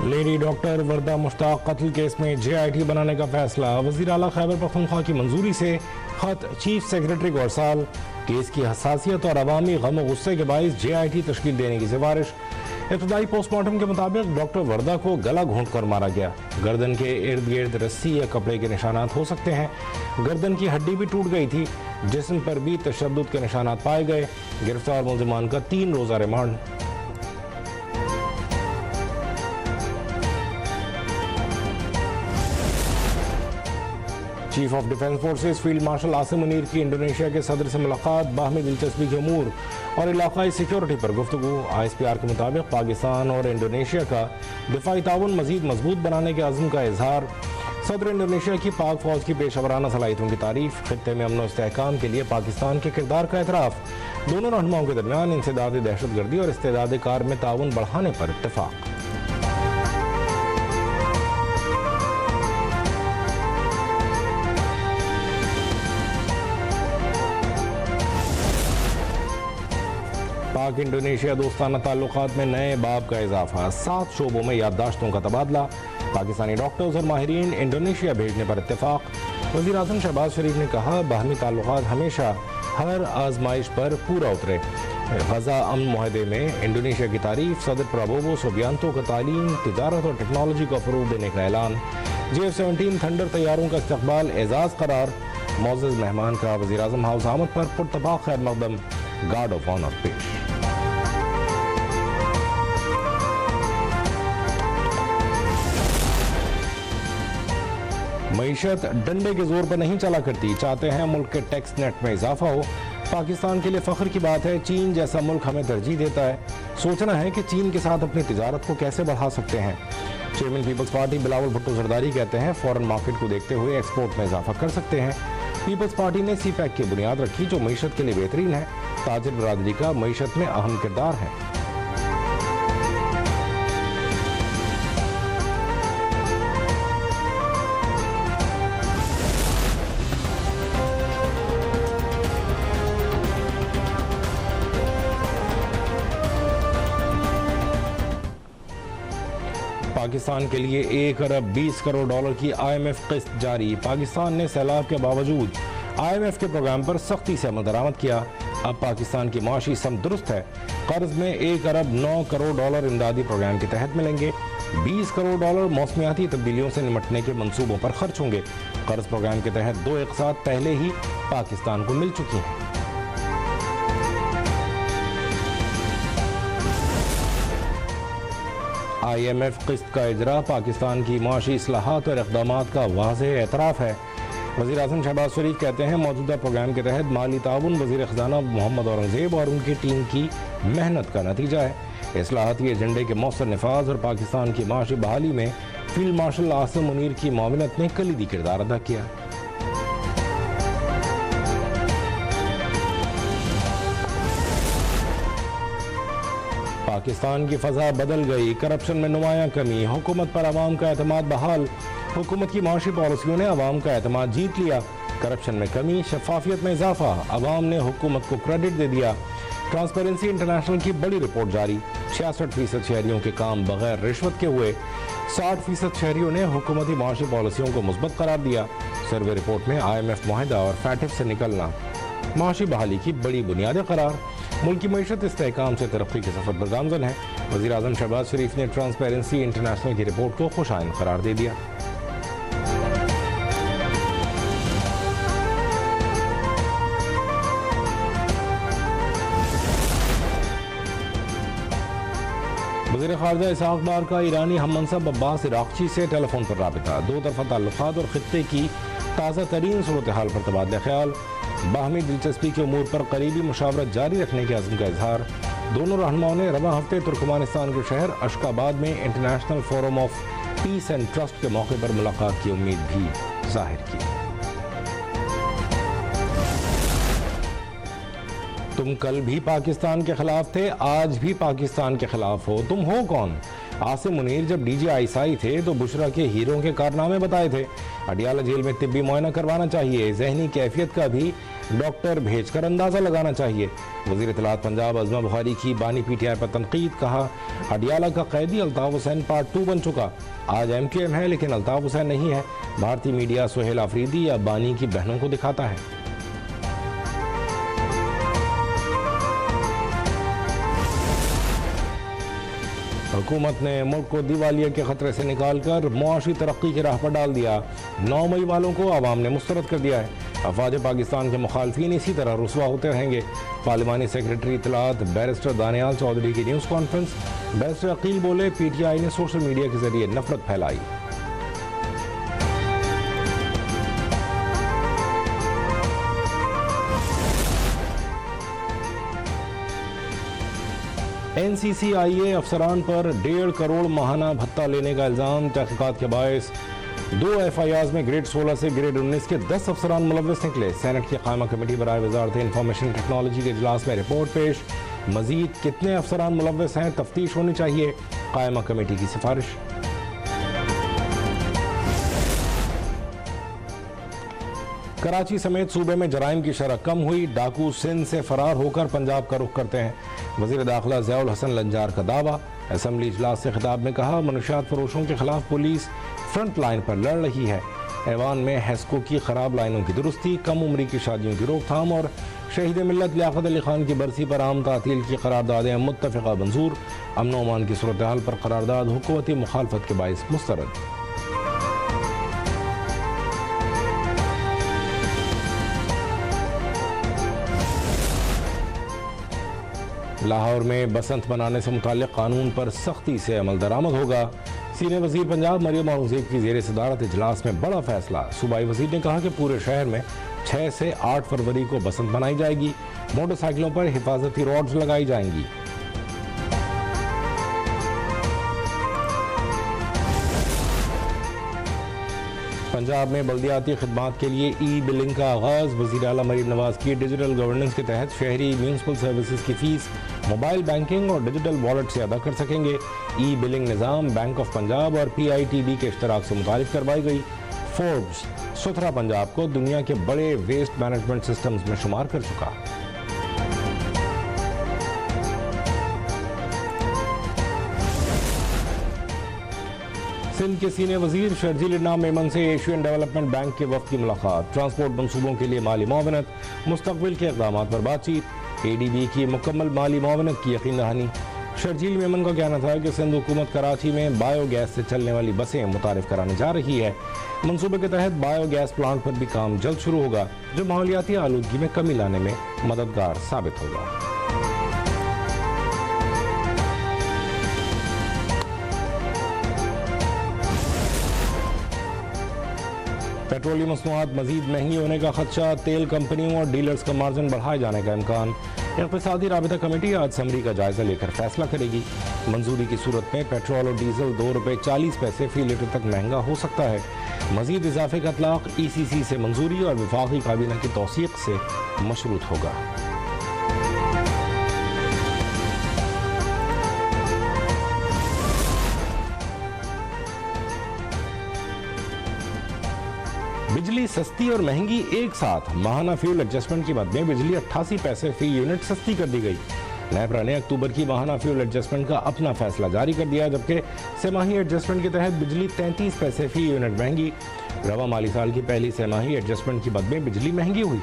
Lady doctor वर्दा मुश्ताक कत्ल case में JIT बनाने का फैसला। वज़ीर आला खैबर पख्तूनख्वा की मंजूरी से खत चीफ सेक्रेटरी को अरसाल। केस की हसासियत और अवामी गम और गुस्से के बाइस JIT तश्कील देने की सिफारिश। इब्तदाई पोस्टमार्टम के मुताबिक डॉक्टर वर्दा को गला घोंट कर मारा गया। गर्दन के इर्द गिर्द रस्सी या कपड़े के निशानात हो सकते हैं। गर्दन की हड्डी भी टूट गई थी। जिस्म पर भी तशद्दुद के निशानात पाए गए। गिरफ्तार मुल्जिमान का 3 रोज़ा remand. Chief of defence forces field marshal Asim Munir की इंडोनेशिया के सदर से मुलाकात। बाहमी दिलचस्पी के अमूर और इलाकाई सिक्योरिटी पर गुफ्तगू। ISPR के मुताबिक पाकिस्तान और इंडोनेशिया का दिफाई ताउन मजीद मजबूत बनाने के अज़्म का इजहार। सदर इंडोनेशिया की पाक फौज की पेशवराना सलाहियतों की तारीफ। खित्ते में अमन और इस्तेहकाम के लिए पाकिस्तान के किरदार का एतराफ़। दोनों रहनुमाओं के दरमियान इंसदाद दहशतगर्दी और इस्तेदाद कार में ताउन बढ़ाने पर इत्तेफाक। पाक इंडोनेशिया दोस्ताना ताल्लुकात में नए बाब का इजाफा। 7 शोबों में याददाश्तों का तबादला। पाकिस्तानी डॉक्टर्स और माहिरीन इंडोनेशिया भेजने पर इत्तेफाक। वज़ीर आज़म शहबाज शरीफ ने कहा, बाहमी ताल्लुकात हमेशा हर आजमाइश पर पूरा उतरे। गजा अमन मुआहदे में इंडोनेशिया की तारीफ। सदर प्रबोवो सुबियांतो का तालीम, तिजारत और टेक्नोलॉजी को फ़रोग़ देने का ऐलान। JF-17 थंडर तैयारों का इस्तक़बाल एजाज़ करार। मोअज़्ज़ज़ मेहमान का वज़ीर आज़म हाउस आमद पर पुरतबाक खैर मक़दम गार्ड ऑफ ऑनर पेश। मईशत डंडे के जोर पर नहीं चला करती। चाहते हैं मुल्क के टैक्स नेट में इजाफा हो। पाकिस्तान के लिए फ़ख्र की बात है, चीन जैसा मुल्क हमें तरजीह देता है। सोचना है कि चीन के साथ अपनी तिजारत को कैसे बढ़ा सकते हैं। चेयरमैन पीपल्स पार्टी बिलावल भुट्टो जरदारी कहते हैं, फॉरेन मार्केट को देखते हुए एक्सपोर्ट में इजाफा कर सकते हैं। पीपल्स पार्टी ने CPEC की बुनियाद रखी, जो मईशत के लिए बेहतरीन है। ताजिर बरादरी का मईशत में अहम किरदार है। पाकिस्तान के लिए 1 अरब 20 करोड़ डॉलर की IMF किस्त जारी। पाकिस्तान ने सैलाब के बावजूद IMF के प्रोग्राम पर सख्ती से अमल दरामद किया। अब पाकिस्तान की माशी सम दुरुस्त है। कर्ज में 1 अरब 9 करोड़ डॉलर इमदादी प्रोग्राम के तहत मिलेंगे। 20 करोड़ डॉलर मौसमियाती तब्दीलियों से निपटने के मंसूबों पर खर्च होंगे। कर्ज प्रोग्राम के तहत 2 इक़सात पहले ही पाकिस्तान को मिल चुकी हैं। IMF किस्त का इजरा पाकिस्तान की माशी इस्लाहात और इक़दामात का वाज़ेह एतराफ़ है। वज़ीर आज़म शहबाज शरीफ कहते हैं, मौजूदा प्रोग्राम के तहत माली ताउन वज़ीर ख़ज़ाना मोहम्मद औरंगज़ेब और उनकी टीम की मेहनत का नतीजा है। इस्लाहाती एजेंडे के मौसर नफाज और पाकिस्तान की माशी बहाली में फील्ड मार्शल आसिम मुनीर की माविनत ने कलीदी किरदार अदा किया। पाकिस्तान की फ़ज़ा बदल गई। करप्शन में नुमायां कमी। हुकूमत पर आवाम का एतमाद बहाल। हुकूमत की माशी पॉलिसियों ने आवाम का एतमाद जीत लिया। करप्शन में कमी, शफाफियत में इजाफा। आवाम ने हुकूमत को क्रेडिट दे दिया। ट्रांसपेरेंसी इंटरनेशनल की बड़ी रिपोर्ट जारी। 66% शहरियों के काम बगैर रिश्वत के हुए। 60% शहरियों ने हुकूमती माशी पॉलिसियों को मुस्बत करार दिया। सर्वे रिपोर्ट में IMF मुआहदा और FATF से निकलना माशी बहाली की बड़ी बुनियादें करार। मुल्क की मईशत इस्तेहकाम से तरक्की के सफर पर गामजन है। वज़ीर आज़म शहबाज शरीफ ने ट्रांसपेरेंसी इंटरनेशनल की रिपोर्ट को खुशाइन करार दे दिया। वज़ीर ख़ारजा इसहाक़ डार का ईरानी हममनसब अब्बास इराक़ची से टेलीफोन पर राबिता। 2 तरफ़ा ताल्लुक़ात और ख़ित्ते की ताज़ा तरीन सूरत हाल पर तबादला ख्याल। बाहमी दिलचस्पी के उमूर पर करीबी मुशावरत जारी रखने के अज़्म का इजहार। दोनों रहनुमाओं ने रवां हफ्ते तुर्कमानिस्तान के शहर अशकाबाद में international forum of peace and trust के मौके पर मुलाकात की उम्मीद भी जाहिर की। तुम कल भी पाकिस्तान के खिलाफ थे, आज भी पाकिस्तान के खिलाफ हो। तुम हो कौन? आसिम मुनीर जब DGI थे तो बुशरा के हीरों के कारनामे बताए थे। अडियाला जेल में तिब्बी मुआयना करवाना चाहिए। जहनी कैफियत का भी डॉक्टर भेजकर अंदाजा लगाना चाहिए। वज़ीर इत्तलात पंजाब अज़मा बुखारी की बानी PTI पर तनकीद। कहा, अडियाला का कैदी अल्ताफ हुसैन पार्ट 2 बन चुका। आज MQM है लेकिन अल्ताफ हुसैन नहीं है। भारतीय मीडिया सुहेल आफरीदी या बानी की बहनों को दिखाता है। हुकूमत ने मुल्क को दिवालिया के खतरे से निकालकर मुआशी तरक्की की राह पर डाल दिया। 9 मई वालों को आवाम ने मुस्तरद कर दिया है। अफवाज पाकिस्तान के मुखालफिन इसी तरह रुसवा होते रहेंगे। पार्लिमानी सेक्रेटरी इत्तलात बैरिस्टर दानियाल चौधरी की न्यूज़ कॉन्फ्रेंस। बैरिस्टर अकील बोले, PTI ने सोशल मीडिया के जरिए नफरत फैलाई। NCCIA अफसरान पर 1.5 करोड़ माहाना भत्ता लेने का इल्ज़ाम। तहकीकात के बायस 2 FIRs में ग्रेड 16 से ग्रेड 19 के 10 अफसरान मुलव्वस निकले। सेनेट की कायमा कमेटी बराए वजारत इंफॉर्मेशन टेक्नोलॉजी के इजलास में रिपोर्ट पेश। मजीद कितने अफसरान मुलव्वस हैं, तफ्तीश होनी चाहिए, कायमा कमेटी की सिफारिश। कराची समेत सूबे में जराइम की शरह कम हुई। डाकू सिंध से फरार होकर पंजाब का रुख करते हैं। वज़ीर दाखिला ज़ियाउल हसन लंजार का दावा। असम्बली इजलास से खिताब में कहा, मनशियात फरोशों के खिलाफ पुलिस फ्रंट लाइन पर लड़ रही है। ऐवान में हेस्को की खराब लाइनों की दुरुस्ती, कम उम्री की शादियों की रोकथाम और शहीद मिल्लत लियाकत अली खान की बरसी पर आम तातील की करारदादें मुत्तफ़िक़ा मंजूर। अमन ओ अमान की सूरत हाल पर करारदाद हुकूमती मुखालफत के बाइस मुस्तरद। लाहौर में बसंत मनाने से मुताल्लिक़ कानून पर सख्ती से अमल दरामद होगा। सीनियर वज़ीर पंजाब मरियम औरंगज़ेब की ज़ेर सदारत इजलास में बड़ा फैसला। सूबाई वज़ीर ने कहा कि पूरे शहर में 6 से 8 फरवरी को बसंत मनाई जाएगी। मोटरसाइकिलों पर हिफाजती रॉड्स लगाई जाएंगी। पंजाब में बल्दियाती खिदमात के लिए ई-बिलिंग का आगाज़। वज़ीर आला मरीम नवाज़ की डिजिटल गवर्नेंस के तहत शहरी म्यूनसिपल सर्विसेज की फ़ीस मोबाइल बैंकिंग और डिजिटल वॉलेट से अदा कर सकेंगे। ई-बिलिंग निज़ाम बैंक ऑफ पंजाब और PITB के इश्तराक से मुतारिफ करवाई गई। फोर्ब्स सुथरा पंजाब को दुनिया के बड़े वेस्ट मैनेजमेंट सिस्टम्स में शुमार कर चुका। सिंध के सीनियर वजीर शर्जील इनाम मेमन से एशियन डेवलपमेंट बैंक के वफ़द की मुलाकात। ट्रांसपोर्ट मनसूबों के लिए माली मुआवनत, मुस्तक़बिल के इक़दाम पर बातचीत। ADB की मुकम्मल माली मुआवनत की यकीन दहानी। शर्जील मेमन का कहना था कि सिंध हुकूमत कराची में बायोगैस से चलने वाली बसें मुतारिफ कराने जा रही है। मनसूबे के तहत बायोगैस प्लांट पर भी काम जल्द शुरू होगा, जो माहौलियाती आलूदगी में कमी लाने में मददगार साबित होगा। पेट्रोलियम मसनूआत मजीद महंगी होने का खदशा। तेल कंपनियों और डीलर्स का मार्जिन बढ़ाए जाने का इम्कान। इक़्तिसादी राबिता कमेटी आज समरी का जायजा लेकर फैसला करेगी। मंजूरी की सूरत में पेट्रोल और डीजल ₹2.40 फी लीटर तक महंगा हो सकता है। मजीद इजाफे का इतलाक ECC से मंजूरी और वफाकी काबीना की तौसीक से मशरूत होगा। बिजली सस्ती और महंगी एक साथ। माहाना फ्यूल एडजस्टमेंट की मद में बिजली 88 पैसे फी यूनिट सस्ती कर दी गई। नेपरा ने अक्टूबर की माहाना फ्यूल एडजस्टमेंट का अपना फैसला जारी कर दिया, जबकि सेमाही एडजस्टमेंट के तहत बिजली 33 पैसे फी यूनिट महंगी। रवा माली साल की पहली सेमाही एडजस्टमेंट की मद में बिजली महंगी हुई।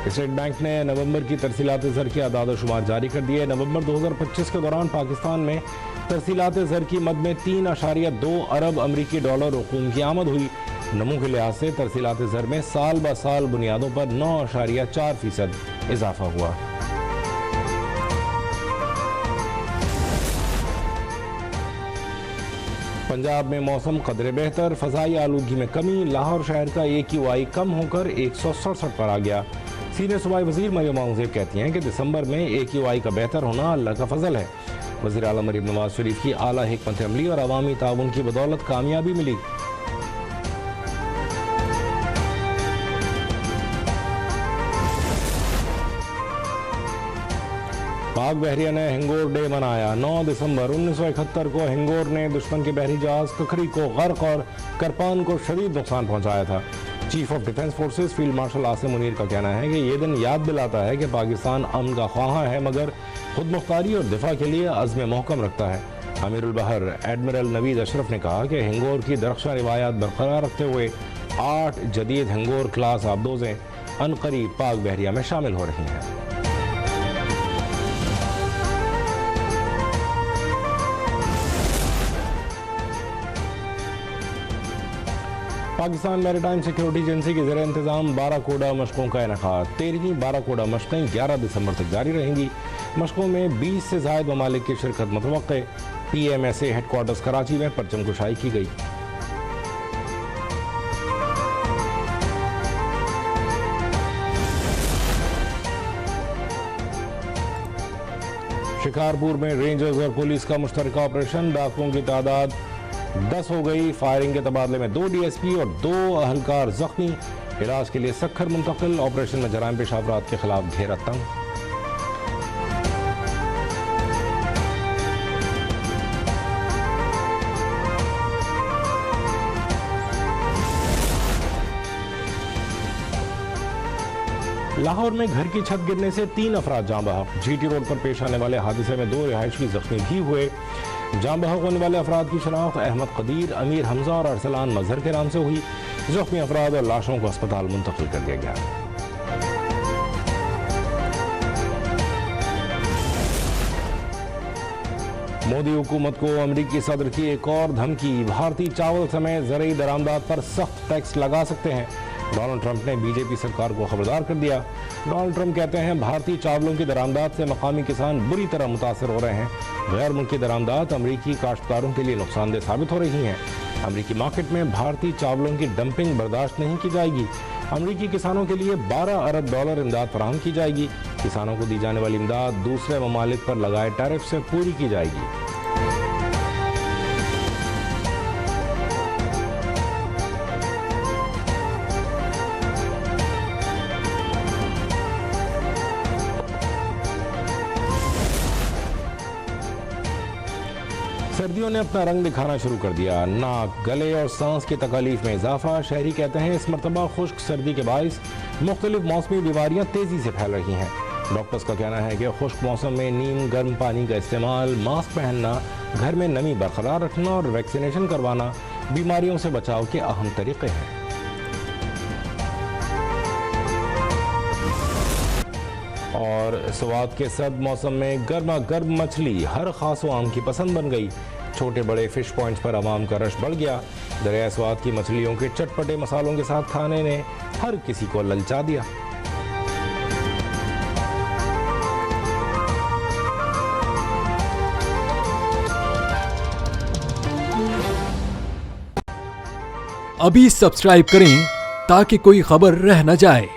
स्टेट बैंक ने नवंबर की तरसीलात ज़र की आदाद शुमार जारी कर दिए। नवंबर 2025 के दौरान पाकिस्तान में तरसीलात ज़र की मद में 3.2 अरब अमरीकी डॉलर रकूम की आमद हुई। नमू के लिहाज से तरसीलात ज़र में साल ब साल बुनियादों पर 9.4% इजाफा हुआ। पंजाब में मौसम कदरे बेहतर, फ़ज़ाई आलूगी में कमी। लाहौर शहर का AQI कम होकर 167 पर आ गया। सीनियर सूबाई वज़ीर मरियम औरंगज़ेब कहती हैं कि दिसंबर में AQI का बेहतर होना अल्लाह का फजल है। वज़ीर आला मरीम नवाज शरीफ की आला हिकमत अमली और अवामी ताउन की बदौलत कामयाबी मिली। पाक बहरिया ने हिंगोर डे मनाया। 9 दिसंबर 1971 को हिंगोर ने दुश्मन के बहरी जहाज कखरी को गर्क और करपान को शदीद नुकसान पहुंचाया था। Chief of defence forces field marshal Asim Munir का कहना है कि ये दिन याद दिलाता है कि पाकिस्तान अमन का ख्वाह है मगर खुद मुख्तारी और दिफा के लिए अज़्म मोहकम रखता है। अमीरुल बहर एडमिरल नवीद अशरफ ने कहा कि हिंगोर की दरख्शां रिवायात बरकरार रखते हुए 8 जदीद हिंगोर क्लास आबदोज़ें अनकरीब पाक बहरिया में शामिल हो रही हैं। पाकिस्तान मैरीटाइम सिक्योरिटी एजेंसी के ज़ेरे इंतज़ाम बाराकोडा मशकों का इनेकाद। 13वीं बाराकोडा मशक़ें 11 दिसंबर तक जारी रहेंगी। मशकों में 20 से ज़ायद ममालिक की शिरकत मुतवक्के। PMSA हेडक्वार्टर्स कराची में परचम कुशाई की गई। शिकारपुर में रेंजर्स और पुलिस का मुश्तरका ऑपरेशन। डाकुओं की तादाद 10 हो गई। फायरिंग के तबादले में 2 DSP और 2 अहलकार जख्मी। इलाज के लिए सक्खर मुंतकिल। ऑपरेशन में जराइम पेशा अफराद के खिलाफ घेरा तंग। लाहौर में घर की छत गिरने से 3 अफराद जाँ बहक। GT रोड पर पेश आने वाले हादसे में 2 रिहायशी जख्मी भी हुए। जाँ बहक होने वाले अफराद की शनाख्त अहमद कदीर, अमीर हमजा और अरसलान मजहर के नाम से हुई। जख्मी अफराद और लाशों को अस्पताल मुंतकिल कर दिया गया। मोदी हुकूमत को अमरीकी सदर की एक और धमकी। भारतीय चावल समेत ज़रूरी दरामदात पर सख्त टैक्स लगा सकते हैं। डोनाल्ड ट्रंप ने BJP सरकार को खबरदार कर दिया। डोनाल्ड ट्रंप कहते हैं भारतीय चावलों की दरामदात से मकामी किसान बुरी तरह मुतासर हो रहे हैं। गैर मुल्की दरामदात अमरीकी काश्तकारों के लिए नुकसानदेह साबित हो रही हैं। अमरीकी मार्केट में भारतीय चावलों की डंपिंग बर्दाश्त नहीं की जाएगी। अमरीकी किसानों के लिए $12 अरब इमदाद फराहम की जाएगी। किसानों को दी जाने वाली इमदाद दूसरे ममालिक पर लगाए टैरिफ से पूरी की जाएगी। सर्दियों ने अपना रंग दिखाना शुरू कर दिया। नाक, गले और सांस की तकलीफ में इजाफा। शहरी कहते हैं इस मरतबा खुश्क सर्दी के बाइस मुख्तलिफ मौसमी बीमारियां तेजी से फैल रही हैं। डॉक्टर्स का कहना है कि खुश्क मौसम में नीम गर्म पानी का इस्तेमाल, मास्क पहनना, घर में नमी बरकरार रखना और वैक्सीनेशन करवाना बीमारियों से बचाव के अहम तरीके हैं। और स्वात के सर्द मौसम में गर्मा गर्म मछली हर खास व आम की पसंद बन गई। छोटे बड़े फिश पॉइंट्स पर आवाम का रश बढ़ गया। दरिया स्वात की मछलियों के चटपटे मसालों के साथ खाने ने हर किसी को ललचा दिया। अभी सब्सक्राइब करें ताकि कोई खबर रह न जाए।